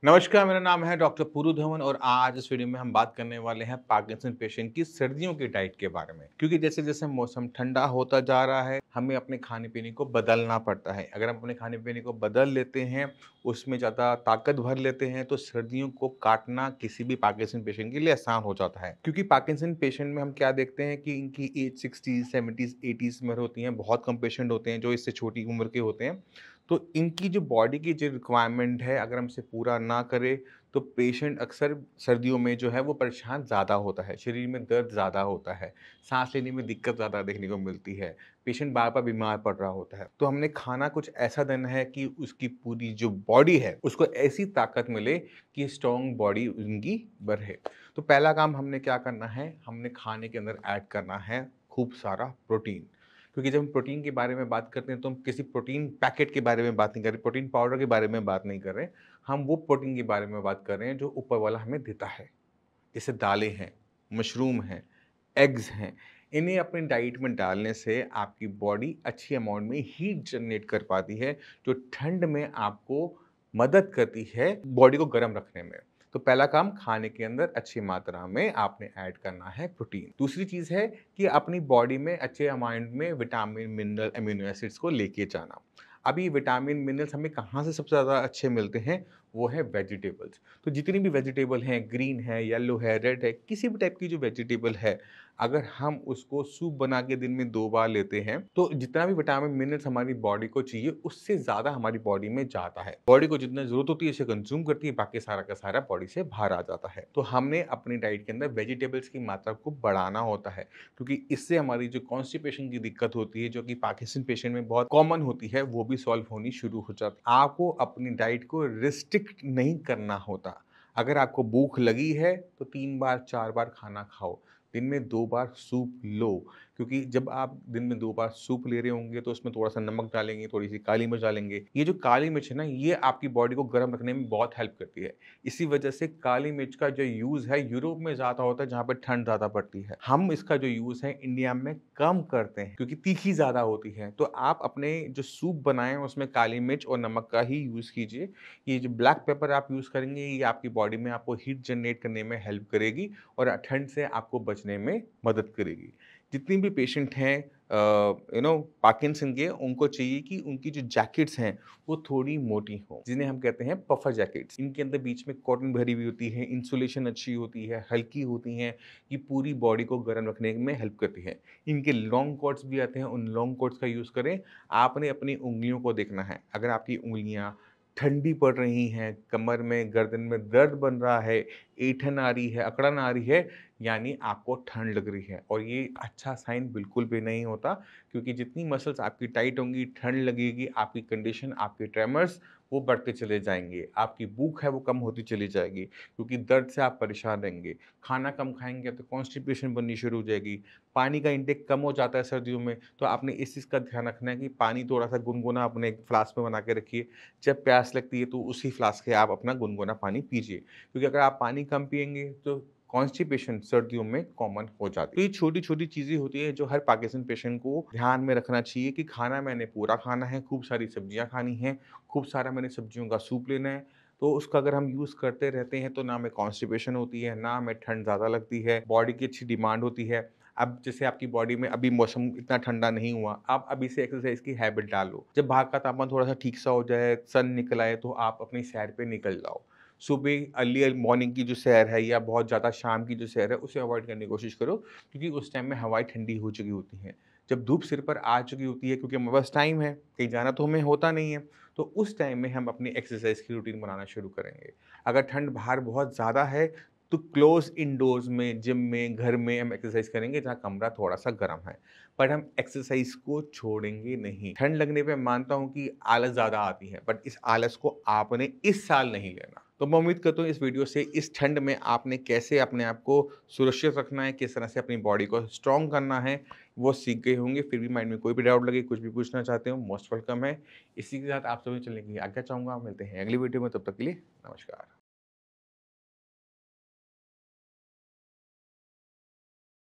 नमस्कार, मेरा नाम है डॉक्टर पूरू धवन और आज इस वीडियो में हम बात करने वाले हैं पार्किंसन पेशेंट की सर्दियों की डाइट के बारे में। क्योंकि जैसे-जैसे मौसम ठंडा होता जा रहा है, हमें अपने खाने-पीने को बदलना पड़ता है। अगर हम अपने खाने-पीने को बदल लेते हैं, उसमें ज़्यादा ताकत भर लेते हैं, तो सर्दियों को काटना किसी भी पार्किंसन पेशेंट के लिए आसान हो जाता है। क्योंकि पार्किंसन पेशेंट में हम क्या देखते हैं कि इनकी एज 60, 70, 80s में होती हैं। बहुत कम पेशेंट होते हैं जो इससे छोटी उम्र के होते हैं। तो इनकी जो बॉडी की जो रिक्वायरमेंट है, अगर हम इसे पूरा ना करें तो पेशेंट अक्सर सर्दियों में जो है वो परेशान ज़्यादा होता है, शरीर में दर्द ज़्यादा होता है, साँस लेने में दिक्कत ज़्यादा देखने को मिलती है, पेशेंट बार-बार बीमार पड़ रहा होता है। तो हमने खाना कुछ ऐसा देना है कि उसकी पूरी जो बॉडी है, उसको ऐसी ताकत मिले कि स्ट्रॉन्ग बॉडी उनकी बढ़े। तो पहला काम हमने क्या करना है, हमने खाने के अंदर ऐड करना है खूब सारा प्रोटीन। क्योंकि जब हम प्रोटीन के बारे में बात करते हैं तो हम किसी प्रोटीन पैकेट के बारे में बात नहीं कर रहे, प्रोटीन पाउडर के बारे में बात नहीं कर रहे। हम वो प्रोटीन के बारे में बात कर रहे हैं जो ऊपर वाला हमें देता है। जैसे दालें हैं, मशरूम हैं, एग्स हैं। इन्हें अपनी डाइट में डालने से आपकी बॉडी अच्छी अमाउंट में हीट जनरेट कर पाती है, जो ठंड में आपको मदद करती है बॉडी को गर्म रखने में। तो पहला काम खाने के अंदर अच्छी मात्रा में आपने ऐड करना है प्रोटीन। दूसरी चीज़ है कि अपनी बॉडी में अच्छे अमाउंट में विटामिन, मिनरल, अमीनो एसिड्स को लेके जाना। अभी विटामिन, मिनरल्स हमें कहाँ से सबसे ज़्यादा अच्छे मिलते हैं? वो है वेजिटेबल्स। तो जितनी भी वेजिटेबल हैं, ग्रीन है, येलो है, रेड है, किसी भी टाइप की जो वेजिटेबल है, अगर हम उसको सूप बना के दिन में 2 बार लेते हैं, तो जितना भी विटामिन, मिनरल्स हमारी बॉडी को चाहिए, उससे ज़्यादा हमारी बॉडी में जाता है। बॉडी को जितना ज़रूरत होती है, उसे कंज़्यूम करती है, बाकी सारा का सारा बॉडी से बाहर आ जाता है। तो हमने अपनी डाइट के अंदर वेजिटेबल्स की मात्रा को बढ़ाना होता है, क्योंकि इससे हमारी जो कॉन्स्टिपेशन की दिक्कत होती है, जो कि पार्किंसन पेशेंट में बहुत कॉमन होती है, वो भी सॉल्व होनी शुरू हो जाती है। आपको अपनी डाइट को रिस्ट्रिक्ट नहीं करना होता। अगर आपको भूख लगी है, तो 3 बार, 4 बार खाना खाओ। दिन में 2 बार सूप लो, क्योंकि जब आप दिन में 2 बार सूप ले रहे होंगे, तो उसमें थोड़ा-सा नमक डालेंगे, थोड़ी-सी काली मिर्च डालेंगे। ये जो काली मिर्च है ना, ये आपकी बॉडी को गर्म रखने में बहुत हेल्प करती है। इसी वजह से काली मिर्च का जो यूज़ है, यूरोप में ज़्यादा होता है, जहाँ पे ठंड ज़्यादा पड़ती है। हम इसका जो यूज़ है, इंडिया में कम करते हैं, क्योंकि तीखी ज़्यादा होती है। तो आप अपने जो सूप बनाएँ, उसमें काली मिर्च और नमक का ही यूज़ कीजिए। ये जो ब्लैक पेपर आप यूज़ करेंगे, ये आपकी बॉडी में आपको हीट जनरेट करने में हेल्प करेगी और ठंड से आपको बचने में मदद करेगी। जितनी भी पेशेंट हैं पार्किंसन के, उनको चाहिए कि उनकी जो जैकेट्स हैं, वो थोड़ी मोटी हों, जिन्हें हम कहते हैं पफर जैकेट्स। इनके अंदर बीच में कॉटन भरी हुई होती है, इंसुलेशन अच्छी होती है, हल्की होती हैं, ये पूरी बॉडी को गर्म रखने में हेल्प करती है। इनके लॉन्ग कोट्स भी आते हैं, उन लॉन्ग कोट्स का यूज़ करें। आपने अपनी उँगलियों को देखना है, अगर आपकी उँगलियाँ ठंडी पड़ रही हैं, कमर में, गर्दन में दर्द बन रहा है, ऐंठन आ रही है, अकड़न आ रही है, यानी आपको ठंड लग रही है और ये अच्छा साइन बिल्कुल भी नहीं होता, क्योंकि जितनी मसल्स आपकी टाइट होंगी, ठंड लगेगी, आपकी कंडीशन, आपके ट्रेमर्स वो बढ़ते चले जाएँगे। आपकी भूख है वो कम होती चली जाएगी, क्योंकि दर्द से आप परेशान रहेंगे। खाना कम खाएँगे तो कॉन्स्टिपेशन बननी शुरू हो जाएगी। पानी का इंटेक कम हो जाता है सर्दियों में, तो आपने इस चीज़ का ध्यान रखना है कि पानी थोड़ा-सा गुनगुना अपने एक फ्लास्क में बना के रखिए। जब प्यास लगती है तो उसी फ्लास्क से आप अपना गुनगुना पानी पीजिए, क्योंकि अगर आप पानी कम पिएँगे तो कॉन्स्टिपेशन सर्दियों में कॉमन हो जाती है। तो ये छोटी-छोटी चीज़ें होती हैं जो हर पार्किंसन पेशेंट को ध्यान में रखना चाहिए कि खाना मैंने पूरा खाना है, खूब सारी सब्जियाँ खानी हैं, खूब सारा मैंने सब्जियों का सूप लेना है। तो उसका अगर हम यूज़ करते रहते हैं तो ना हमें कॉन्स्टिपेशन होती है, ना हमें ठंड ज़्यादा लगती है, बॉडी की अच्छी डिमांड होती है। अब जैसे आपकी बॉडी में अभी मौसम इतना ठंडा नहीं हुआ, आप अभी से एक्सरसाइज़ की हैबिट डालो। जब बाहर का तापमान थोड़ा-सा ठीक-सा हो जाए, सन निकल आए, तो आप अपनी सैर पे निकल जाओ। सुबह अर्ली मॉर्निंग की जो सैर है या बहुत ज़्यादा शाम की जो सैर है, उसे अवॉइड करने की कोशिश करो, क्योंकि उस टाइम में हवाएँ ठंडी हो चुकी होती हैं। जब धूप सिर पर आ चुकी होती है, क्योंकि हमारे पास टाइम है, कहीं जाना तो हमें होता नहीं है, तो उस टाइम में हम अपनी एक्सरसाइज़ की रूटीन बनाना शुरू करेंगे। अगर ठंड बाहर बहुत ज़्यादा है, तो क्लोज़ इंडोर्स में, जिम में, घर में हम एक्सरसाइज़ करेंगे जहाँ कमरा थोड़ा-सा गर्म है। पर हम एक्सरसाइज़ को छोड़ेंगे नहीं। ठंड लगने पे मानता हूँ कि आलस ज़्यादा आती है, बट इस आलस को आपने इस साल नहीं लेना। तो मैं उम्मीद करता हूँ इस वीडियो से इस ठंड में आपने कैसे अपने आप को सुरक्षित रखना है, किस तरह से अपनी बॉडी को स्ट्रॉन्ग करना है, वो सीख गए होंगे। फिर भी माइंड में कोई भी डाउट लगे, कुछ भी पूछना चाहते हो, मोस्ट वेलकम है। इसी के साथ आप सभी चलने की आज्ञा चाहूँगा। मिलते हैं अगली वीडियो में, तब तक के लिए नमस्कार।